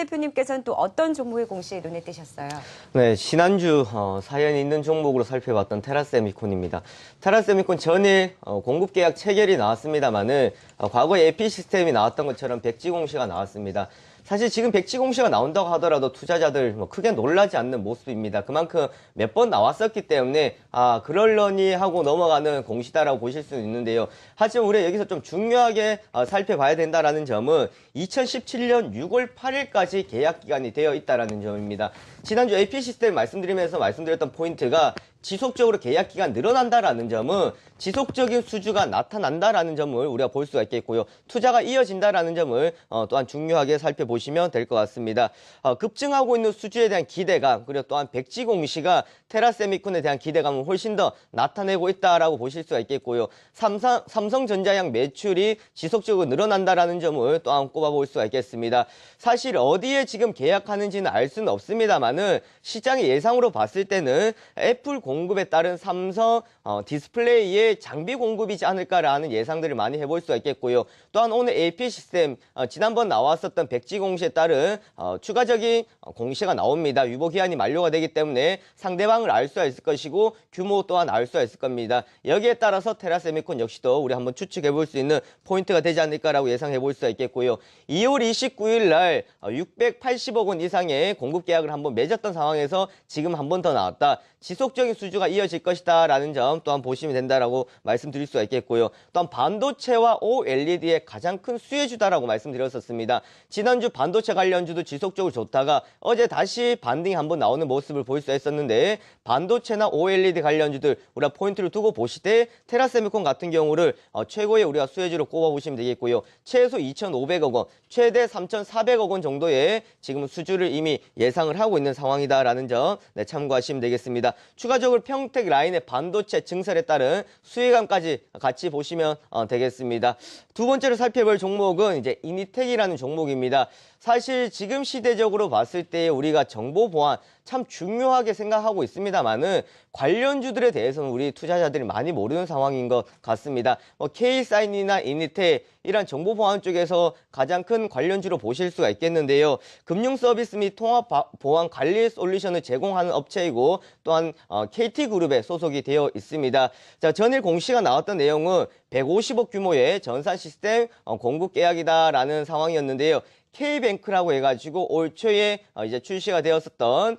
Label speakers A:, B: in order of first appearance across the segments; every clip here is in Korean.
A: 대표님께서는 또 어떤 종목의 공시에 눈에 띄셨어요?
B: 네, 지난주 사연이 있는 종목으로 살펴봤던 테라세미콘입니다. 테라세미콘 전일 공급 계약 체결이 나왔습니다만은 과거에 에피 시스템이 나왔던 것처럼 백지 공시가 나왔습니다. 사실 지금 백지 공시가 나온다고 하더라도 투자자들 크게 놀라지 않는 모습입니다. 그만큼 몇 번 나왔었기 때문에 그럴려니 하고 넘어가는 공시다라고 보실 수 있는데요. 하지만 우리가 여기서 좀 중요하게 살펴봐야 된다라는 점은 2017년 6월 8일까지 계약 기간이 되어 있다라는 점입니다. 지난주 AP 시스템 말씀드리면서 말씀드렸던 포인트가 지속적으로 계약 기간 늘어난다라는 점은 지속적인 수주가 나타난다라는 점을 우리가 볼 수가 있겠고요. 투자가 이어진다라는 점을 또한 중요하게 살펴보시면 될 것 같습니다. 급증하고 있는 수주에 대한 기대감, 그리고 또한 백지 공시가 테라세미콘에 대한 기대감을 훨씬 더 나타내고 있다라고 보실 수가 있겠고요. 삼성전자양 매출이 지속적으로 늘어난다라는 점을 또한 꼽아볼 수가 있겠습니다. 사실 어디에 지금 계약하는지는 알 수는 없습니다만은 시장의 예상으로 봤을 때는 애플 공급에 따른 삼성 디스플레이의 장비 공급이지 않을까라는 예상들을 많이 해볼 수가 있겠고요. 또한 오늘 AP 시스템 지난번 나왔었던 백지 공시에 따른 추가적인 공시가 나옵니다. 유보 기한이 만료가 되기 때문에 상대방을 알 수가 있을 것이고 규모 또한 알 수가 있을 겁니다. 여기에 따라서 테라세미콘 역시도 우리 한번 추측해 볼 수 있는 포인트가 되지 않을까라고 예상해 볼 수가 있겠고요. 2월 29일 날 680억 원 이상의 공급 계약을 한번 맺었던 상황에서 지금 한 번 더 나왔다. 지속적인 수주가 이어질 것이다 라는 점 또한 보시면 된다라고 말씀드릴 수가 있겠고요. 또한 반도체와 OLED의 가장 큰 수혜주다라고 말씀드렸었습니다. 지난주 반도체 관련주도 지속적으로 좋다가 어제 다시 반등이 한번 나오는 모습을 볼 수 있었는데 반도체나 OLED 관련주들 우리가 포인트를 두고 보실 때 테라세미콘 같은 경우를 최고의 우리가 수혜주로 꼽아보시면 되겠고요. 최소 2,500억 원, 최대 3,400억 원 정도의 지금 수주를 이미 예상을 하고 있는 상황이다라는 점 참고하시면 되겠습니다. 추가적으로 평택 라인의 반도체 증설에 따른 수혜감까지 같이 보시면 되겠습니다. 두 번째로 살펴볼 종목은 이제 이니텍이라는 종목입니다. 사실 지금 시대적으로 봤을 때 우리가 정보 보안 참 중요하게 생각하고 있습니다만은 관련주들에 대해서는 우리 투자자들이 많이 모르는 상황인 것 같습니다. K사인이나 이니텍 이런 정보 보안 쪽에서 가장 큰 관련주로 보실 수가 있겠는데요. 금융 서비스 및 통합 보안 관리 솔루션을 제공하는 업체이고 또한 KT그룹에 소속이 되어 있습니다. 자, 전일 공시가 나왔던 내용은 150억 규모의 전산 시스템 공급 계약이다라는 상황이었는데요. K뱅크라고 해가지고 올 초에 이제 출시가 되었었던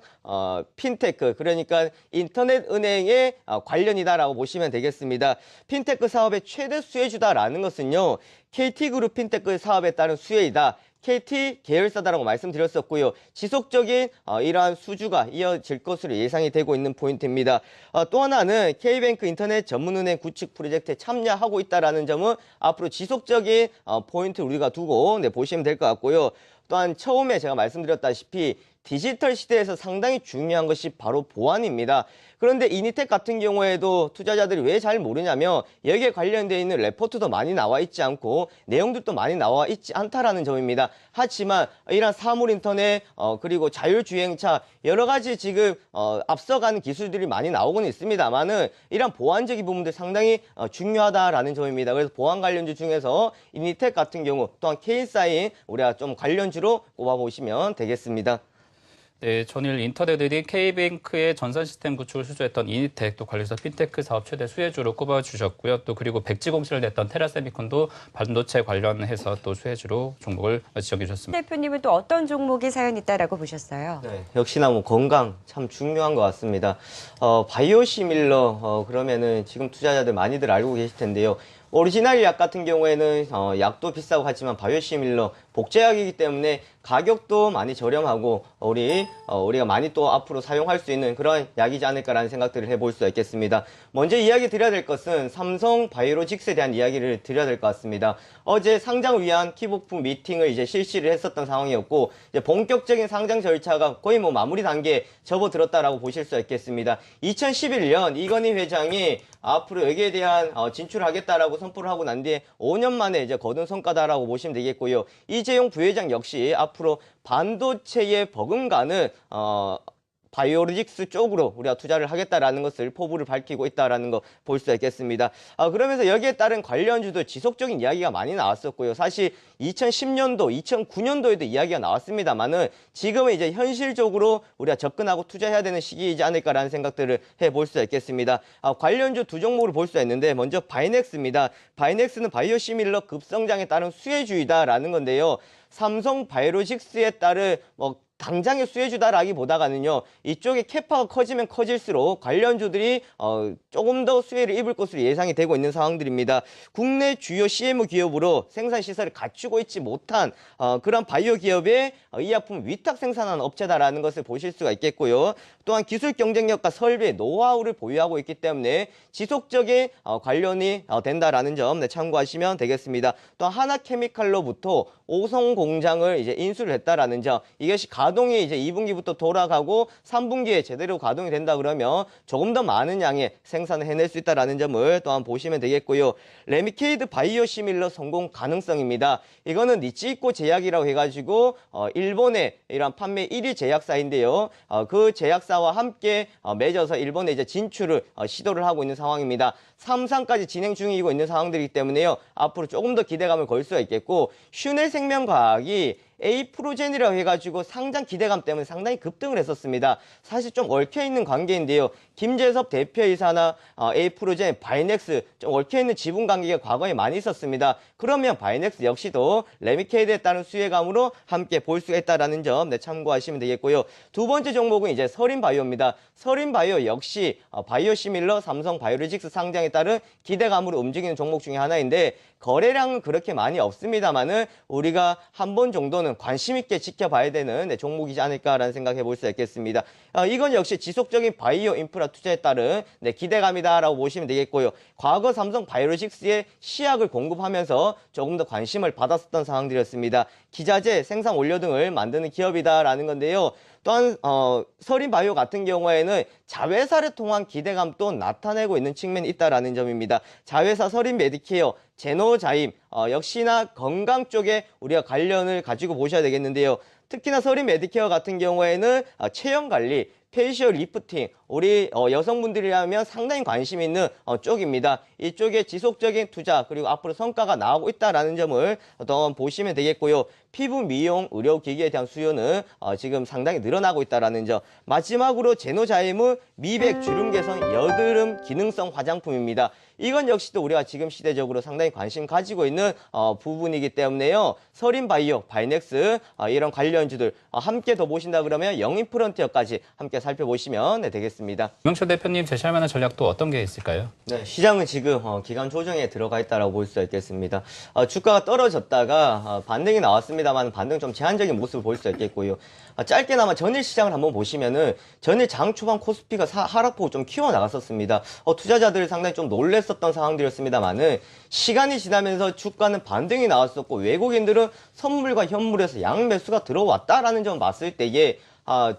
B: 핀테크, 그러니까 인터넷 은행의 관련이다라고 보시면 되겠습니다. 핀테크 사업의 최대 수혜주다라는 것은요, KT그룹 핀테크 사업에 따른 수혜이다. KT 계열사다라고 말씀드렸었고요. 지속적인 이러한 수주가 이어질 것으로 예상이 되고 있는 포인트입니다. 또 하나는 K뱅크 인터넷 전문은행 구축 프로젝트에 참여하고 있다는 점은 앞으로 지속적인 포인트 우리가 두고 보시면 될 것 같고요. 또한 처음에 제가 말씀드렸다시피 디지털 시대에서 상당히 중요한 것이 바로 보안입니다. 그런데 이니텍 같은 경우에도 투자자들이 왜 잘 모르냐면 여기에 관련되어 있는 레포트도 많이 나와 있지 않고 내용들도 많이 나와 있지 않다라는 점입니다. 하지만 이런 사물 인터넷 그리고 자율주행차 여러 가지 지금 앞서가는 기술들이 많이 나오고는 있습니다만은 이런 보안적인 부분들 상당히 중요하다라는 점입니다. 그래서 보안 관련주 중에서 이니텍 같은 경우 또한 K사인 우리가 좀 관련주로 꼽아보시면 되겠습니다.
C: 네, 전일 인터넷이 K뱅크의 전산 시스템 구축을 수주했던 이니텍, 또 관련해서 핀테크 사업 최대 수혜주로 꼽아주셨고요. 또 그리고 백지 공시를 냈던 테라세미콘도 반도체 관련해서 또 수혜주로 종목을 지정해 주셨습니다.
A: 대표님은 또 어떤 종목이 사연 있다라고 보셨어요?
B: 네, 역시나 건강 참 중요한 것 같습니다. 바이오시밀러 그러면은 지금 투자자들 많이들 알고 계실 텐데요. 오리지널 약 같은 경우에는 약도 비싸고 하지만 바이오시밀러 복제약이기 때문에 가격도 많이 저렴하고 우리가 많이 또 앞으로 사용할 수 있는 그런 약이지 않을까라는 생각들을 해볼 수 있겠습니다. 먼저 이야기 드려야 될 것은 삼성 바이오로직스에 대한 이야기를 드려야 될 것 같습니다. 어제 상장을 위한 킥오프 미팅을 이제 실시를 했었던 상황이었고 이제 본격적인 상장 절차가 거의 마무리 단계에 접어들었다라고 보실 수 있겠습니다. 2011년 이건희 회장이 앞으로 여기에 대한 진출을 하겠다라고 선포를 하고 난 뒤에 5년 만에 이제 거둔 성과다라고 보시면 되겠고요. 이재용 부회장 역시 앞으로 반도체에 버금가는 바이오로직스 쪽으로 우리가 투자를 하겠다라는 것을 포부를 밝히고 있다라는 거 볼 수 있겠습니다. 그러면서 여기에 따른 관련주도 지속적인 이야기가 많이 나왔었고요. 사실 2010년도, 2009년도에도 이야기가 나왔습니다만은 지금은 이제 현실적으로 우리가 접근하고 투자해야 되는 시기이지 않을까라는 생각들을 해볼 수 있겠습니다. 관련주 두 종목을 볼 수 있는데 먼저 바이넥스입니다. 바이넥스는 바이오시밀러 급성장에 따른 수혜주이다라는 건데요. 삼성 바이오로직스에 따른 당장의 수혜주다라기보다는요, 이쪽에 캐파가 커지면 커질수록 관련주들이 조금 더 수혜를 입을 것으로 예상이 되고 있는 상황들입니다. 국내 주요 CMO 기업으로 생산 시설을 갖추고 있지 못한 그런 바이오 기업의 의약품 위탁 생산하는 업체다라는 것을 보실 수가 있겠고요. 또한 기술 경쟁력과 설비, 노하우를 보유하고 있기 때문에 지속적인 관련이 된다라는 점 참고하시면 되겠습니다. 또한 하나케미칼로부터 오성 공장을 이제 인수를 했다라는 점, 이것이 가동이 이제 2분기부터 돌아가고 3분기에 제대로 가동이 된다 그러면 조금 더 많은 양의 생산을 해낼 수 있다라는 점을 또한 보시면 되겠고요. 레미케이드 바이오시밀러 성공 가능성입니다. 이거는 니치이코 제약이라고 해가지고 일본의 이런 판매 1위 제약사인데요. 그 제약사와 함께 맺어서 일본에 이제 진출을 시도를 하고 있는 상황입니다. 3상까지 진행 중이고 있는 상황들이기 때문에요. 앞으로 조금 더 기대감을 걸 수가 있겠고, 슈넬 생명과학이 에이프로젠이라고 해가지고 상장 기대감 때문에 상당히 급등을 했었습니다. 사실 좀 얽혀있는 관계인데요. 김재섭 대표이사나 에이프로젠, 바이넥스 좀 얽혀있는 지분 관계가 과거에 많이 있었습니다. 그러면 바이넥스 역시도 레미케이드에 따른 수혜감으로 함께 볼 수 있다는 점 참고하시면 되겠고요. 두 번째 종목은 이제 서린바이오입니다. 서린바이오 역시 바이오시밀러 삼성 바이오로직스 상장에 따른 기대감으로 움직이는 종목 중에 하나인데, 거래량은 그렇게 많이 없습니다만은 우리가 한 번 정도는 관심 있게 지켜봐야 되는 종목이지 않을까라는 생각해 볼 수 있겠습니다. 이건 역시 지속적인 바이오 인프라 투자에 따른 기대감이다라고 보시면 되겠고요. 과거 삼성 바이오로직스의 시약을 공급하면서 조금 더 관심을 받았었던 상황들이었습니다. 기자재, 생산 원료 등을 만드는 기업이다라는 건데요. 또한 서린바이오 같은 경우에는 자회사를 통한 기대감도 나타내고 있는 측면이 있다라는 점입니다. 자회사 서린메디케어, 제노자임 역시나 건강 쪽에 우리가 관련을 가지고 보셔야 되겠는데요. 특히나 서린메디케어 같은 경우에는 체형관리, 페이셜 리프팅, 우리 여성분들이라면 상당히 관심 있는 쪽입니다. 이쪽에 지속적인 투자 그리고 앞으로 성과가 나오고 있다는 점을 더 보시면 되겠고요. 피부 미용 의료기기에 대한 수요는 지금 상당히 늘어나고 있다는 점. 마지막으로 제노자임은 미백, 주름 개선, 여드름 기능성 화장품입니다. 이건 역시도 우리가 지금 시대적으로 상당히 관심 가지고 있는 부분이기 때문에요. 서린바이오, 바이넥스 이런 관련주들 함께 더 보신다 그러면 영인프론티어까지 함께 살펴보시면 되겠습니다.
C: 김영철 대표님 제시할 만한 전략도 어떤 게 있을까요?
B: 네, 시장은 지금 기간 조정에 들어가 있다라고 볼 수 있겠습니다. 주가가 떨어졌다가 반등이 나왔습니다만 반등 좀 제한적인 모습을 볼 수 있겠고요. 짧게나마 전일 시장을 한번 보시면은 전일 장 초반 코스피가 하락폭을 좀 키워 나갔었습니다. 투자자들이 상당히 좀 놀랬었던 상황들이었습니다만은 시간이 지나면서 주가는 반등이 나왔었고, 외국인들은 선물과 현물에서 양매수가 들어왔다라는 점을 봤을 때에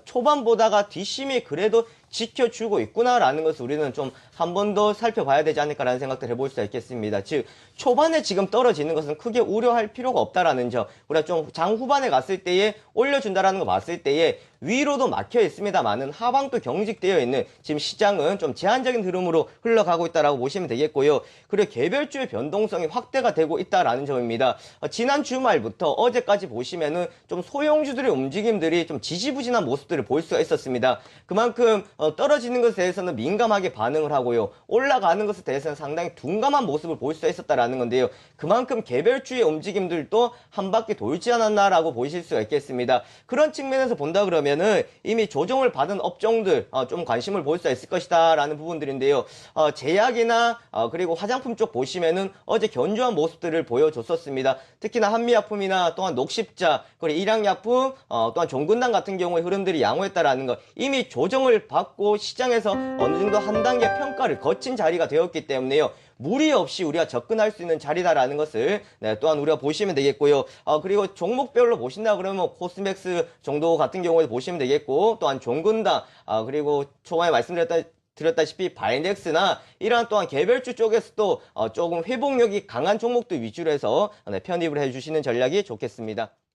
B: 초반보다가 뒷심이 그래도 지켜주고 있구나라는 것을 우리는 좀 한 번 더 살펴봐야 되지 않을까라는 생각들 해볼 수 있겠습니다. 즉 초반에 지금 떨어지는 것은 크게 우려할 필요가 없다라는 점, 우리가 좀 장 후반에 갔을 때에 올려준다라는 거 봤을 때에 위로도 막혀 있습니다만은 하방도 경직되어 있는 지금 시장은 좀 제한적인 흐름으로 흘러가고 있다라고 보시면 되겠고요. 그리고 개별주의 변동성이 확대가 되고 있다라는 점입니다. 지난 주말부터 어제까지 보시면은 좀 소형주들의 움직임들이 좀 지지부진한 모습들을 볼 수가 있었습니다. 그만큼 떨어지는 것에 대해서는 민감하게 반응을 하고요. 올라가는 것에 대해서는 상당히 둔감한 모습을 볼 수 있었다라는 건데요. 그만큼 개별주의 움직임들도 한 바퀴 돌지 않았나라고 보실 수가 있겠습니다. 그런 측면에서 본다 그러면은 이미 조정을 받은 업종들 좀 관심을 볼 수 있을 것이다라는 부분들인데요. 제약이나 그리고 화장품 쪽 보시면은 어제 견조한 모습들을 보여줬었습니다. 특히나 한미약품이나 또한 녹십자, 그리고 일양약품, 또한 종근당 같은 경우에 흐름들이 양호했다라는 것, 이미 조정을 받고 시장에서 어느 정도 한 단계 평가를 거친 자리가 되었기 때문에요. 무리 없이 우리가 접근할 수 있는 자리다라는 것을 또한 우리가 보시면 되겠고요. 그리고 종목별로 보신다 그러면 코스맥스 정도 같은 경우에 보시면 되겠고, 또한 종근당, 그리고 초반에 말씀드렸다시피 바이넥스나 이러한 또한 개별주 쪽에서도 조금 회복력이 강한 종목들 위주로 해서 편입을 해주시는 전략이 좋겠습니다.